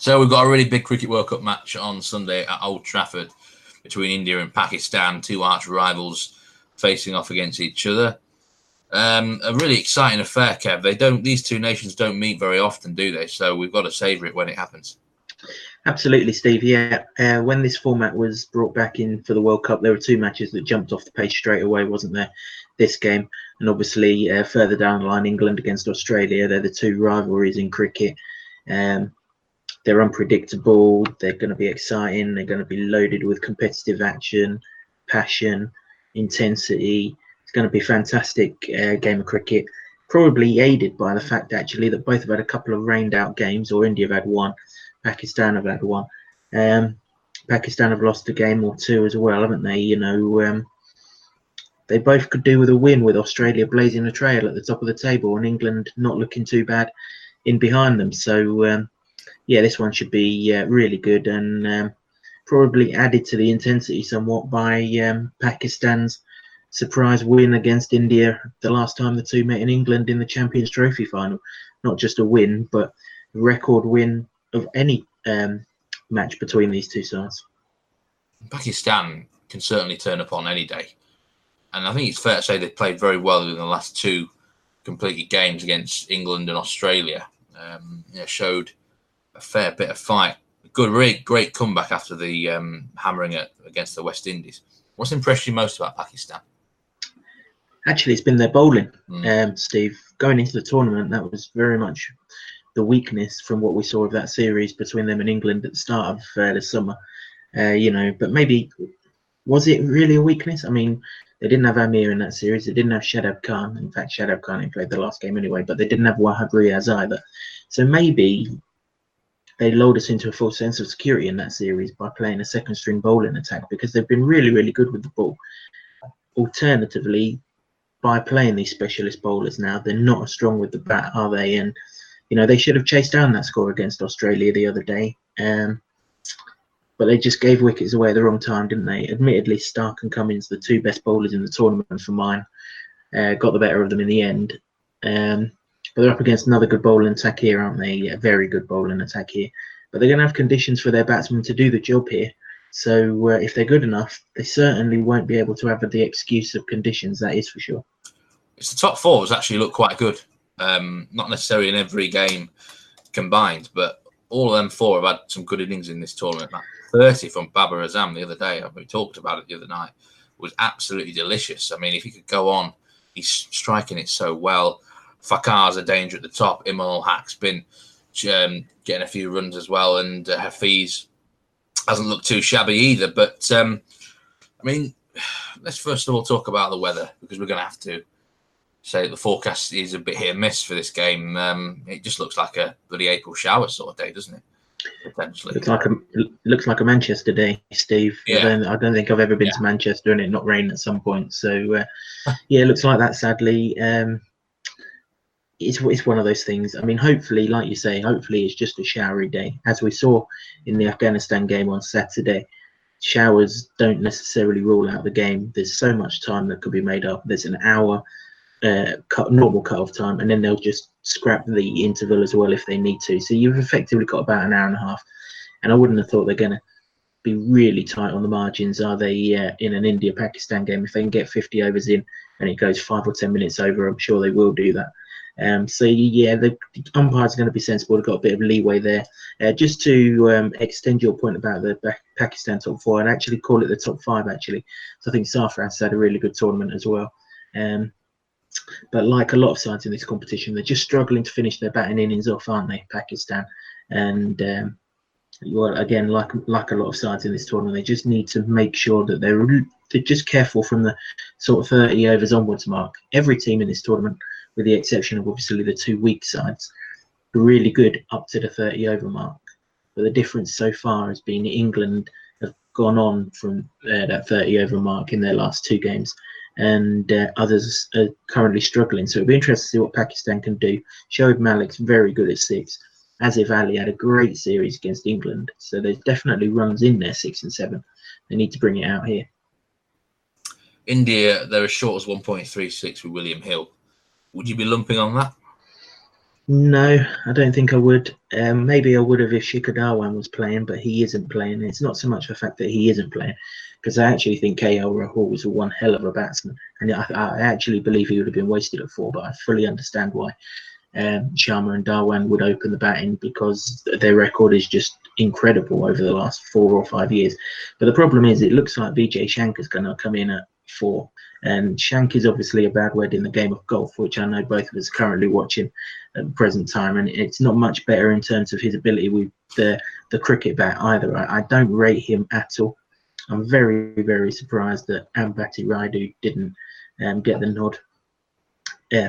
So we've got a really big Cricket World Cup match on Sunday at Old Trafford between India and Pakistan, two arch rivals facing off against each other. A really exciting affair, Kev. These two nations don't meet very often, do they? So we've got to savour it when it happens. Absolutely, Steve. Yeah, when this format was brought back in for the World Cup, there were two matches that jumped off the page straight away, wasn't there? This game, and obviously further down the line, England against Australia. They're the two rivalries in cricket. They're unpredictable. They're going to be exciting. They're going to be loaded with competitive action, passion, intensity. It's going to be a fantastic game of cricket. Probably aided by the fact, actually, that both have had a couple of rained-out games, or India have had one. Pakistan have had one. Pakistan have lost a game or two as well, haven't they? You know, they both could do with a win, with Australia blazing a trail at the top of the table and England not looking too bad in behind them. So, yeah, this one should be really good and probably added to the intensity somewhat by Pakistan's surprise win against India the last time the two met in England in the Champions Trophy final. Not just a win, but a record win of any match between these two sides. Pakistan can certainly turn up on any day. And I think it's fair to say they've played very well in the last two completed games against England and Australia. Showed a fair bit of fight. Good, really great comeback after the hammering against the West Indies. What's impressed you most about Pakistan? Actually, it's been their bowling, Steve. Going into the tournament, that was very much the weakness from what we saw of that series between them and England at the start of the summer. But maybe, was it really a weakness? I mean, they didn't have Amir in that series. They didn't have Shadab Khan. In fact, Shadab Khan played the last game anyway, but they didn't have Wahab Riaz either. So maybe they lulled us into a false sense of security in that series by playing a second string bowling attack, because they've been really, really good with the ball. Alternatively, by playing these specialist bowlers now, they're not as strong with the bat, are they? And, you know, they should have chased down that score against Australia the other day. But they just gave wickets away at the wrong time, didn't they? Admittedly, Stark and Cummins, the two best bowlers in the tournament for mine, got the better of them in the end. But they're up against another good bowling attack here, aren't they? A very good bowling attack here. But they're going to have conditions for their batsmen to do the job here. So if they're good enough, they certainly won't be able to have the excuse of conditions, that is for sure. It's the top four has actually looked quite good. Not necessarily in every game combined, but all of them four have had some good innings in this tournament. That 30 from Babar Azam the other day, we talked about it the other night, was absolutely delicious. I mean, if he could go on, he's striking it so well. Fakar's a danger at the top. Imul Haq's been getting a few runs as well, and Hafiz hasn't looked too shabby either. But, I mean, let's first of all talk about the weather, because we're going to have to say that the forecast is a bit hit and miss for this game. It just looks like a bloody April shower sort of day, doesn't it? Potentially. Looks like a Manchester day, Steve. Yeah. I don't think I've ever been to Manchester and it not rain at some point. So, yeah, it looks like that, sadly. It's one of those things. I mean, hopefully, like you say, hopefully it's just a showery day. As we saw in the Afghanistan game on Saturday, showers don't necessarily rule out the game. There's so much time that could be made up. There's an hour normal cut-off time, and then they'll just scrap the interval as well if they need to. So you've effectively got about an hour and a half. And I wouldn't have thought they're going to be really tight on the margins, are they, in an India-Pakistan game? If they can get 50 overs in and it goes 5 or 10 minutes over, I'm sure they will do that. So yeah, the umpires are going to be sensible. They've got a bit of leeway there. Just to extend your point about the Pakistan top four, and actually call it the top five, actually. So I think Sarfaraz had a really good tournament as well. But like a lot of sides in this competition, they're just struggling to finish their batting innings off, aren't they, Pakistan? And well, again, like a lot of sides in this tournament, they just need to make sure that they're just careful from the sort of 30 overs onwards mark. Every team in this tournament, with the exception of obviously the two weak sides, are really good up to the 30 over mark. But the difference so far has been England have gone on from that 30 over mark in their last two games, and others are currently struggling. So it'll be interesting to see what Pakistan can do. Shoaib Malik's very good at six. Asif Ali had a great series against England. So there's definitely runs in there, 6 and 7. They need to bring it out here. India, they're as short as 1.36 with William Hill. Would you be lumping on that? No, I don't think I would. Maybe I would have if Shikhar Dhawan was playing, but he isn't playing. It's not so much the fact that he isn't playing, because I actually think KL Rahul was one hell of a batsman, and I actually believe he would have been wasted at 4. But I fully understand why Sharma and Dhawan would open the batting, because their record is just incredible over the last 4 or 5 years. But the problem is, it looks like Vijay Shankar's going to come in at 4. And Shank is obviously a bad word in the game of golf, which I know both of us are currently watching at the present time. And it's not much better in terms of his ability with the cricket bat either. I don't rate him at all. I'm very, very surprised that Ambati Raidu didn't get the nod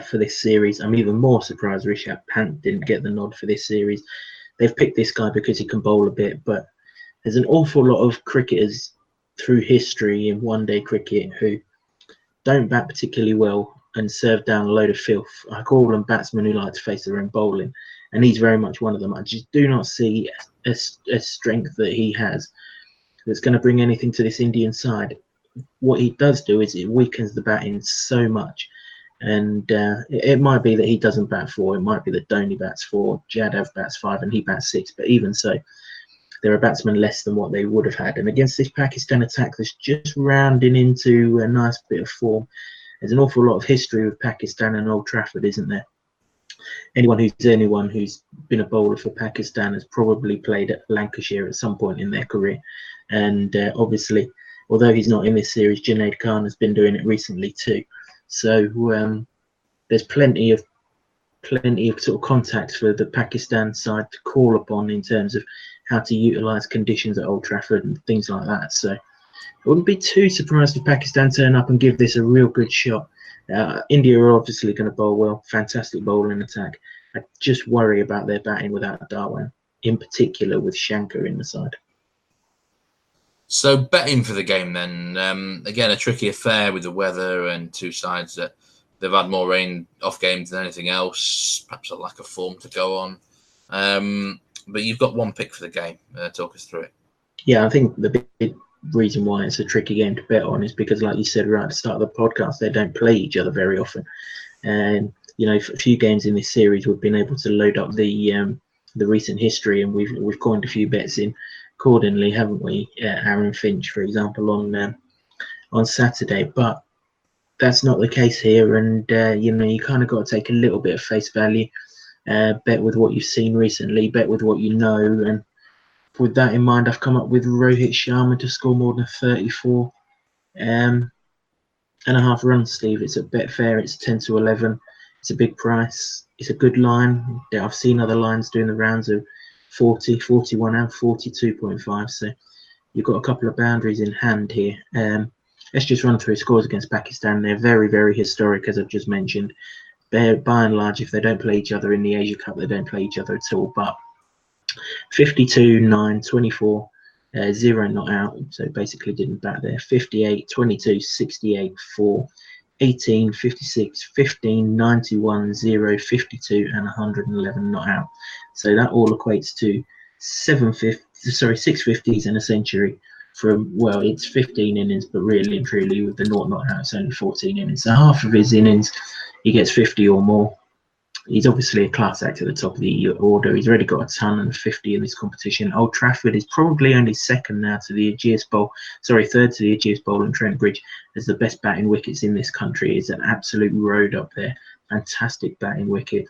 for this series. I'm even more surprised Rishabh Pant didn't get the nod for this series. They've picked this guy because he can bowl a bit, but there's an awful lot of cricketers through history in one-day cricket who don't bat particularly well and serve down a load of filth. I call them batsmen who like to face their own bowling, and he's very much one of them. I just do not see a strength that he has that's going to bring anything to this Indian side. What he does do is it weakens the batting so much. And it might be that he doesn't bat 4. It might be that Dhoni bats 4, Jadhav bats 5, and he bats 6. But even so, they're a batsman less than what they would have had. And against this Pakistan attack that's just rounding into a nice bit of form, there's an awful lot of history with Pakistan and Old Trafford, isn't there? Anyone who's been a bowler for Pakistan has probably played at Lancashire at some point in their career. And obviously, although he's not in this series, Junaid Khan has been doing it recently too. So there's plenty of sort of contacts for the Pakistan side to call upon in terms of how to utilise conditions at Old Trafford and things like that. So I wouldn't be too surprised if Pakistan turn up and give this a real good shot. India are obviously going to bowl well, fantastic bowling attack. I just worry about their batting without Dhawan, in particular with Shankar in the side. So betting for the game then, again, a tricky affair with the weather and two sides that they've had more rain off games than anything else, perhaps a lack of form to go on. But you've got one pick for the game. Talk us through it. Yeah, I think the big reason why it's a tricky game to bet on is because, like you said right at the start of the podcast, they don't play each other very often. And, you know, for a few games in this series, we've been able to load up the recent history, and we've coined a few bets in accordingly, haven't we? Aaron Finch, for example, on Saturday. But that's not the case here, and you know, you kind of got to take a little bit of face value. Bet with what you've seen recently, bet with what you know, and with that in mind, I've come up with Rohit Sharma to score more than 34 and a half runs, Steve. It's at Betfair, it's 10 to 11. It's a big price. It's a good line. I've seen other lines doing the rounds of 40, 41 and 42.5. So you've got a couple of boundaries in hand here. Let's just run through scores against Pakistan. They're very, very historic, as I've just mentioned. They're, by and large, if they don't play each other in the Asia Cup, they don't play each other at all. But 52, 9, 24, 0 not out. So basically didn't bat there. 58, 22, 68, 4, 18, 56, 15, 91, 0, 52, and 111 not out. So that all equates to 650s and a century from, well, it's 15 innings, but really and truly with the naught not out, it's only 14 innings. So half of his innings, he gets 50 or more. He's obviously a class act at the top of the order. He's already got a ton and 50 in this competition. Old Trafford is probably only second now to the Ageas Bowl. Sorry, third to the Ageas Bowl and Trent Bridge as the best batting wickets in this country. It's an absolute road up there. Fantastic batting wicket.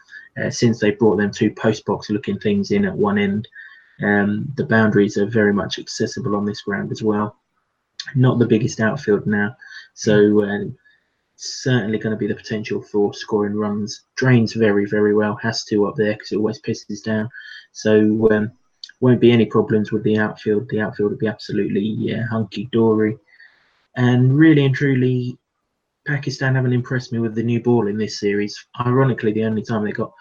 Since they brought them two post box looking things in at one end, the boundaries are very much accessible on this ground as well. Not the biggest outfield now. So certainly going to be the potential for scoring runs. Drains very, very well. Has to up there because it always pisses down. So won't be any problems with the outfield. The outfield will be absolutely hunky-dory. And really and truly, Pakistan haven't impressed me with the new ball in this series. Ironically, the only time they got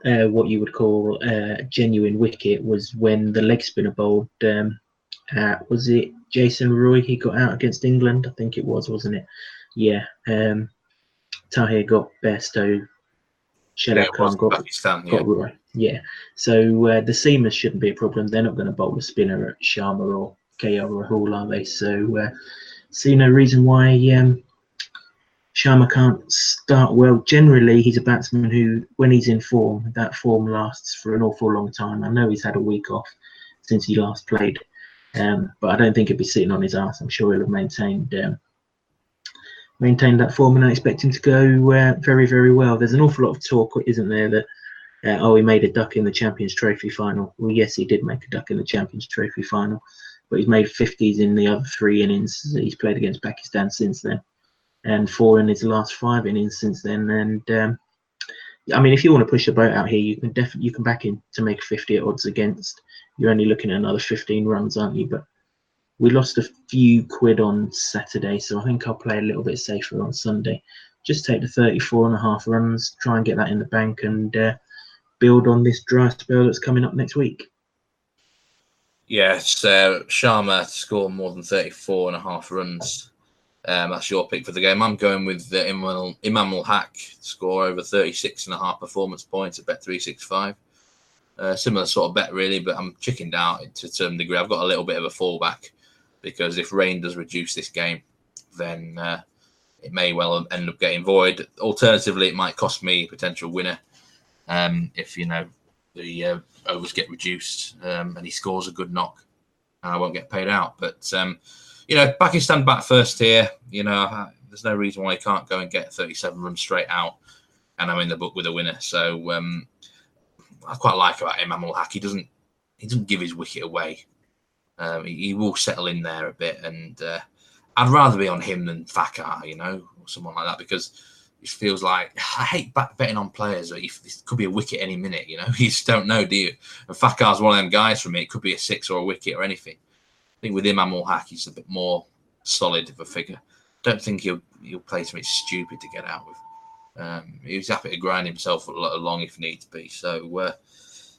what you would call a genuine wicket was when the leg spinner bowled. Was it Jason Roy? He got out against England. I think it was, wasn't it? Yeah. Tahir got Bairstow. Shadab Khan got Roy. Yeah. So the seamers shouldn't be a problem. They're not going to bowl a spinner at Sharma or KL Rahul, are they? So see no reason why Sharma can't start well. Generally, he's a batsman who, when he's in form, that form lasts for an awful long time. I know he's had a week off since he last played, but I don't think he'll be sitting on his arse. I'm sure he'll have maintained that form, and I expect him to go very, very well. There's an awful lot of talk, isn't there, that he made a duck in the Champions Trophy final. Well, yes, he did make a duck in the Champions Trophy final, but he's made 50s in the other 3 innings he's played against Pakistan since then, and 4 in his last 5 innings since then. And I mean, if you want to push the boat out here, you can back him to make 50 at odds against. You're only looking at another 15 runs, aren't you? But we lost a few quid on Saturday, so I think I'll play a little bit safer on Sunday. Just take the 34.5 runs, try and get that in the bank, and build on this dry spell that's coming up next week. Yes, Sharma to score more than 34.5 runs. That's your pick for the game. I'm going with Imam Ul Haq score over 36.5 performance points at Bet365. Similar sort of bet, really, but I'm chickened out to some degree. I've got a little bit of a fallback because if rain does reduce this game, then it may well end up getting void. Alternatively, it might cost me a potential winner if, the overs get reduced and he scores a good knock and I won't get paid out. But, Pakistan bat first here. There's no reason why he can't go and get 37 runs straight out and I'm in the book with a winner. So I quite like about Imam Ul Haq. He doesn't give his wicket away. He will settle in there a bit, and I'd rather be on him than Fakar, or someone like that, because it feels like I hate betting on players. It could be a wicket any minute, you just don't know, do you? And Fakar's one of them guys for me. It could be a 6 or a wicket or anything. I think with Imam Ul Haq, he's a bit more solid of a figure. Don't think he'll play something stupid to get out with. He's happy to grind himself along if needs be. So,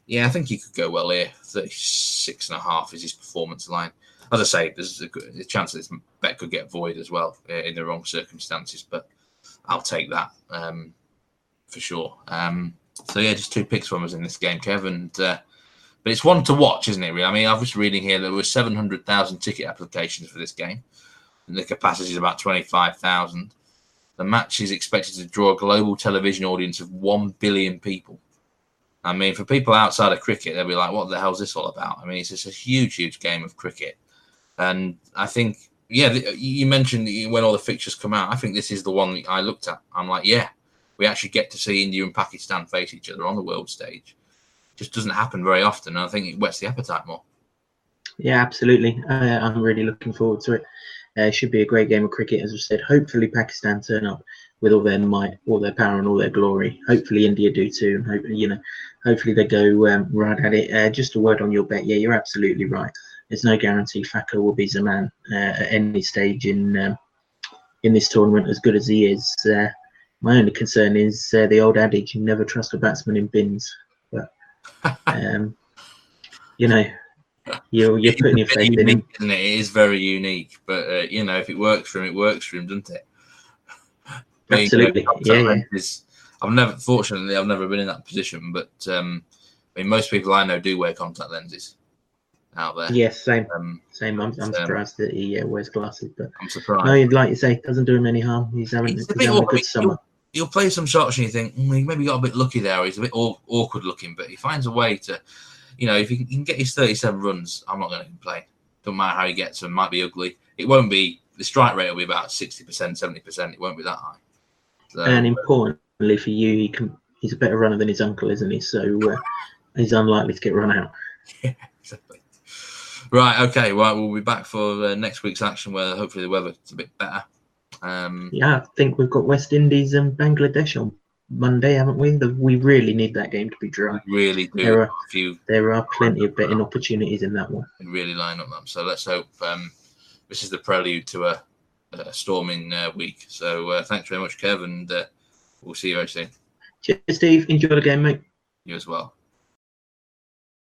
I think he could go well here. 36.5 is his performance line. As I say, there's a chance that this bet could get void as well in the wrong circumstances, but I'll take that for sure. Just 2 picks from us in this game, Kev. But it's one to watch, isn't it, really? I mean, I was reading here that there were 700,000 ticket applications for this game, and the capacity is about 25,000. The match is expected to draw a global television audience of 1 billion people. I mean, for people outside of cricket, they'll be like, what the hell is this all about? I mean, it's just a huge, huge game of cricket. And I think, you mentioned when all the fixtures come out, I think this is the one that I looked at. I'm like, we actually get to see India and Pakistan face each other on the world stage. It just doesn't happen very often. And I think it whets the appetite more. Yeah, absolutely. I'm really looking forward to it. It should be a great game of cricket, as I said. Hopefully Pakistan turn up with all their might, all their power, and all their glory. Hopefully India do too, and hopefully they go right at it. Just a word on your bet. Yeah, you're absolutely right. There's no guarantee Fakar will be Zaman at any stage in this tournament, as good as he is. My only concern is the old adage: you never trust a batsman in bins. But you're putting your faith in him. Isn't it? It is very unique, but if it works for him, it works for him, doesn't it? Absolutely, I've never been in that position, but most people I know do wear contact lenses out there. Yes, same. I'm surprised that he wears glasses, but I'm surprised. No, like you say, it doesn't do him any harm. He's having a good summer. You'll play some shots and you think, he maybe got a bit lucky there. He's a bit awkward looking, but he finds a way to. If he can get his 37 runs, I'm not going to complain. Don't matter how he gets them. Might be ugly. It won't be. The strike rate will be about 60%, 70%. It won't be that high. So, and importantly for you, he's a better runner than his uncle, isn't he? So he's unlikely to get run out. Yeah, exactly. Right. Okay. Well, we'll be back for next week's action, where hopefully the weather's a bit better. I think we've got West Indies and Bangladesh on Monday, haven't we? We really need that game to be dry. We really do. There are plenty of betting opportunities in that one. We really line up them. So let's hope this is the prelude to a storming week. So thanks very much, Kev, and we'll see you very soon. Cheers, Steve. Enjoy the game, mate. You as well.